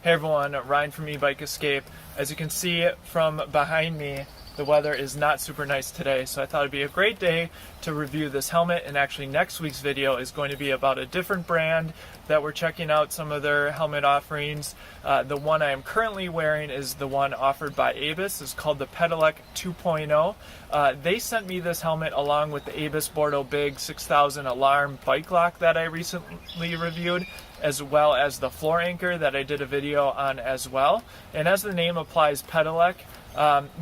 Hey everyone, Ryan from Ebikes I. As you can see from behind me, the weather is not super nice today, so I thought it'd be a great day to review this helmet. And actually next week's video is going to be about a different brand that we're checking out some of their helmet offerings. The one I am currently wearing is the one offered by ABUS. It's called the Pedelec 2.0. They sent me this helmet along with the ABUS Bordeaux Big 6000 alarm bike lock that I recently reviewed, as well as the floor anchor that I did a video on as well. And as the name applies, Pedelec,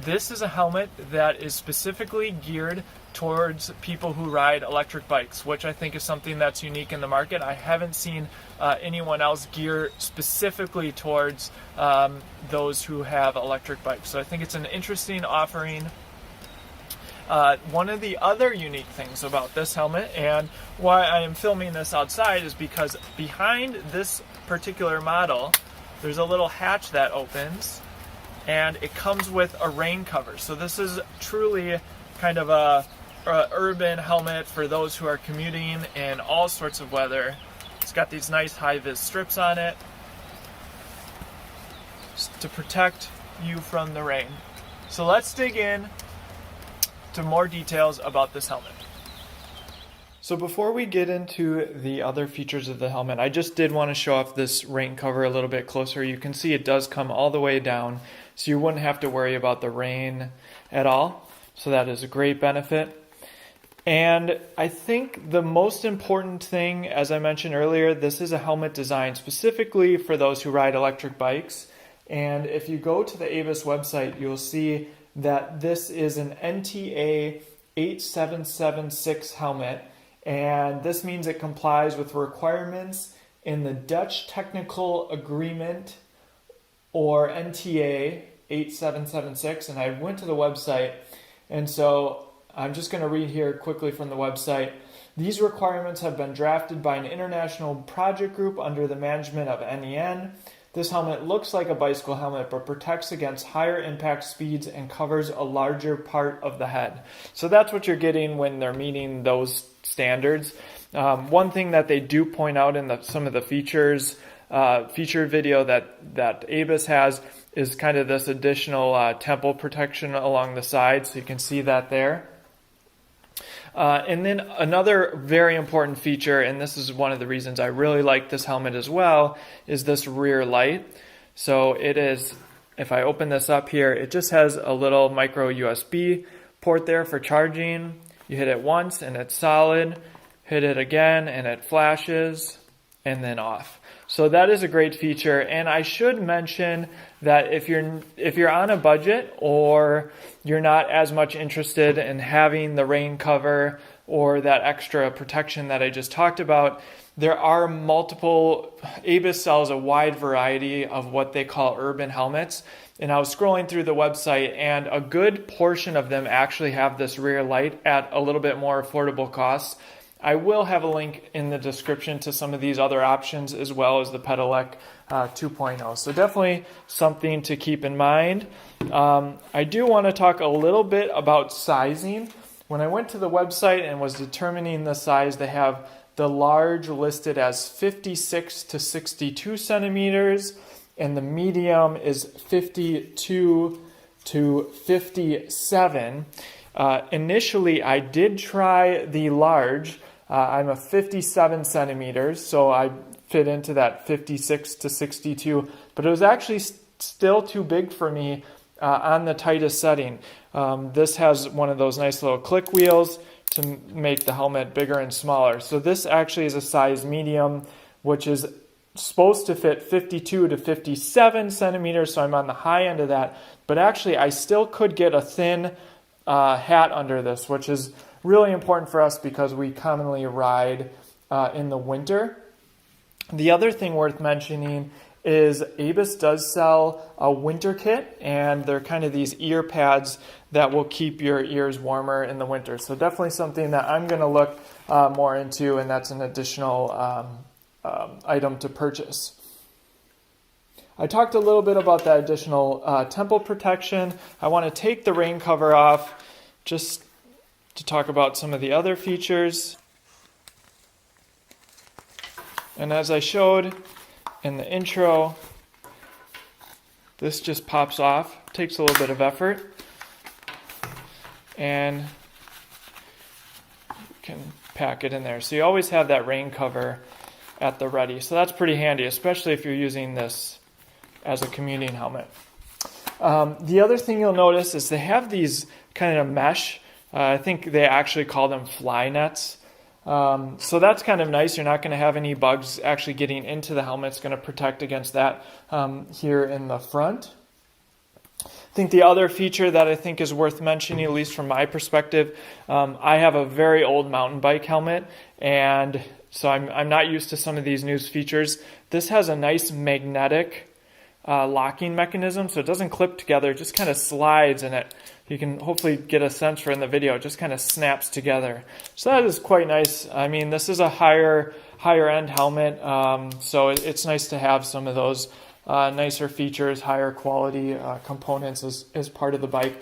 this is a helmet that is specifically geared towards people who ride electric bikes, which I think is something that's unique in the market. I haven't seen anyone else gear specifically towards those who have electric bikes. So I think it's an interesting offering. One of the other unique things about this helmet, and why I am filming this outside, is because behind this particular model there's a little hatch that opens and it comes with a rain cover. So this is truly kind of a urban helmet for those who are commuting in all sorts of weather. It's got these nice high-vis strips on it to protect you from the rain. So let's dig in to more details about this helmet. So before we get into the other features of the helmet, I just did want to show off this rain cover a little bit closer. You can see it does come all the way down, so you wouldn't have to worry about the rain at all. So that is a great benefit. And I think the most important thing, as I mentioned earlier, this is a helmet designed specifically for those who ride electric bikes. And if you go to the ABUS website, you'll see that this is an NTA 8776 helmet, and this means it complies with requirements in the Dutch Technical Agreement, or NTA 8776. And I went to the website, and so I'm just going to read here quickly from the website. These requirements have been drafted by an international project group under the management of NEN. This helmet looks like a bicycle helmet but protects against higher impact speeds and covers a larger part of the head. So that's what you're getting when they're meeting those standards. One thing that they do point out in some of the feature video that ABUS has is kind of this additional temple protection along the side, so you can see that there. And then another very important feature, and this is one of the reasons I really like this helmet as well, is this rear light. So it is, if I open this up here, it just has a little micro USB port there for charging. You hit it once and it's solid, hit it again and it flashes, and then off. So that is a great feature. And I should mention that if you're on a budget, or you're not as much interested in having the rain cover or that extra protection that I just talked about, there are multiple. ABUS sells a wide variety of what they call urban helmets. And I was scrolling through the website, and a good portion of them actually have this rear light at a little bit more affordable costs. I will have a link in the description to some of these other options, as well as the Pedelec 2.0. So definitely something to keep in mind. I do want to talk a little bit about sizing. When I went to the website and was determining the size, they have the large listed as 56 to 62 centimeters, and the medium is 52 to 57. Initially, I did try the large. I'm a 57 centimeters, so I fit into that 56 to 62, but it was actually still too big for me on the tightest setting. This has one of those nice little click wheels to make the helmet bigger and smaller. So this actually is a size medium, which is supposed to fit 52 to 57 centimeters, so I'm on the high end of that. But actually, I still could get a thin hat under this, which is really important for us because we commonly ride in the winter. The other thing worth mentioning is ABUS does sell a winter kit, and they're kind of these ear pads that will keep your ears warmer in the winter. So definitely something that I'm going to look more into, and that's an additional item to purchase. I talked a little bit about that additional temple protection. I want to take the rain cover off just to talk about some of the other features. And as I showed in the intro, this just pops off. Takes a little bit of effort. And you can pack it in there. So you always have that rain cover at the ready. So that's pretty handy, especially if you're using this as a commuting helmet. The other thing you'll notice is they have these kind of mesh. I think they actually call them fly nets. So that's kind of nice. You're not going to have any bugs actually getting into the helmet. It's going to protect against that here in the front. I think the other feature that I think is worth mentioning, at least from my perspective, I have a very old mountain bike helmet, and so I'm not used to some of these new features. This has a nice magnetic locking mechanism, so it doesn't clip together, it just kind of slides, and you can hopefully get a sense for in the video, it just kind of snaps together. So that is quite nice. I mean, this is a higher end helmet, so it's nice to have some of those nicer features, higher quality components as part of the bike.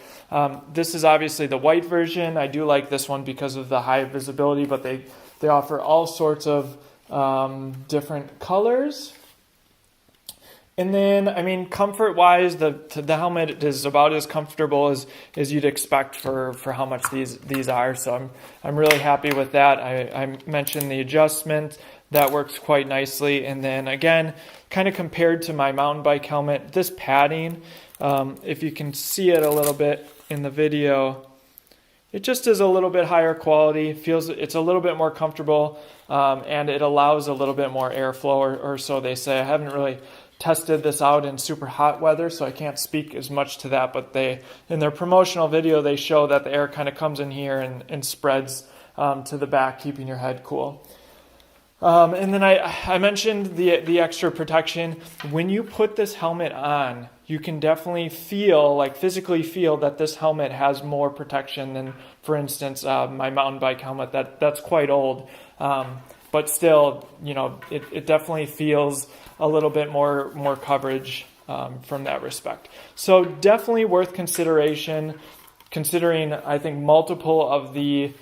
This is obviously the white version. I do like this one because of the high visibility, but they offer all sorts of different colors. And then, I mean, comfort-wise, the helmet is about as comfortable as you'd expect for how much these are. So I'm really happy with that. I mentioned the adjustment. That works quite nicely. And then again, kind of compared to my mountain bike helmet, this padding, if you can see it a little bit in the video, it just is a little bit higher quality. It's a little bit more comfortable, and it allows a little bit more airflow, or so they say. I haven't really tested this out in super hot weather, so I can't speak as much to that, but in their promotional video, they show that the air kind of comes in here and spreads to the back, keeping your head cool. And then I mentioned the extra protection. When you put this helmet on, you can definitely physically feel that this helmet has more protection than, for instance, my mountain bike helmet. That's quite old. But still, it definitely feels a little bit more coverage from that respect. So definitely worth consideration, considering, I think, multiple of the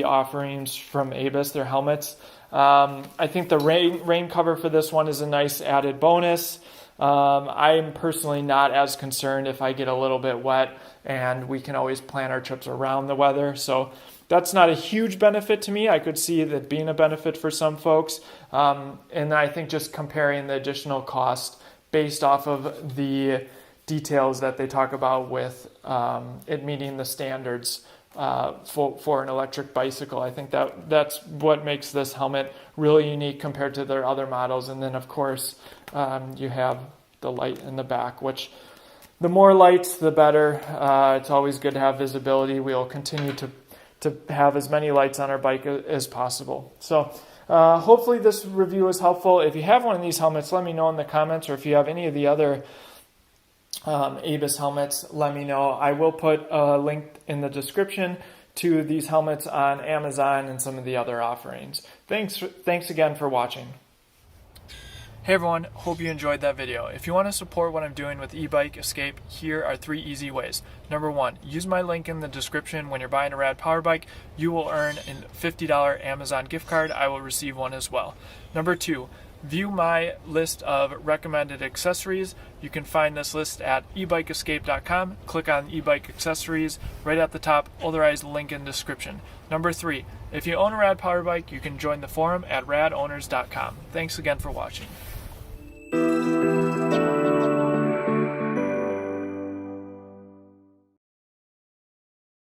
offerings from ABUS, their helmets. I think the rain cover for this one is a nice added bonus. I'm personally not as concerned if I get a little bit wet, and we can always plan our trips around the weather. So that's not a huge benefit to me. I could see that being a benefit for some folks. And I think just comparing the additional cost based off of the details that they talk about with it meeting the standards for an electric bicycle. I think that's what makes this helmet really unique compared to their other models. And then, of course, you have the light in the back, which the more lights, the better. It's always good to have visibility. We'll continue to have as many lights on our bike as possible. So hopefully this review is helpful. If you have one of these helmets, let me know in the comments, or if you have any of the other ABUS helmets, let me know. I will put a link in the description to these helmets on Amazon and some of the other offerings. Thanks again for watching. Hey everyone, hope you enjoyed that video. If you want to support what I'm doing with Ebike Escape, here are 3 easy ways. Number 1, use my link in the description. When you're buying a rad power bike, you will earn a $50 Amazon gift card. I will receive one as well. Number 2, view my list of recommended accessories. You can find this list at ebikescape.com. Click on e-bike accessories right at the top, otherwise link in description. Number 3, if you own a rad power bike, you can join the forum at radowners.com. Thanks again for watching.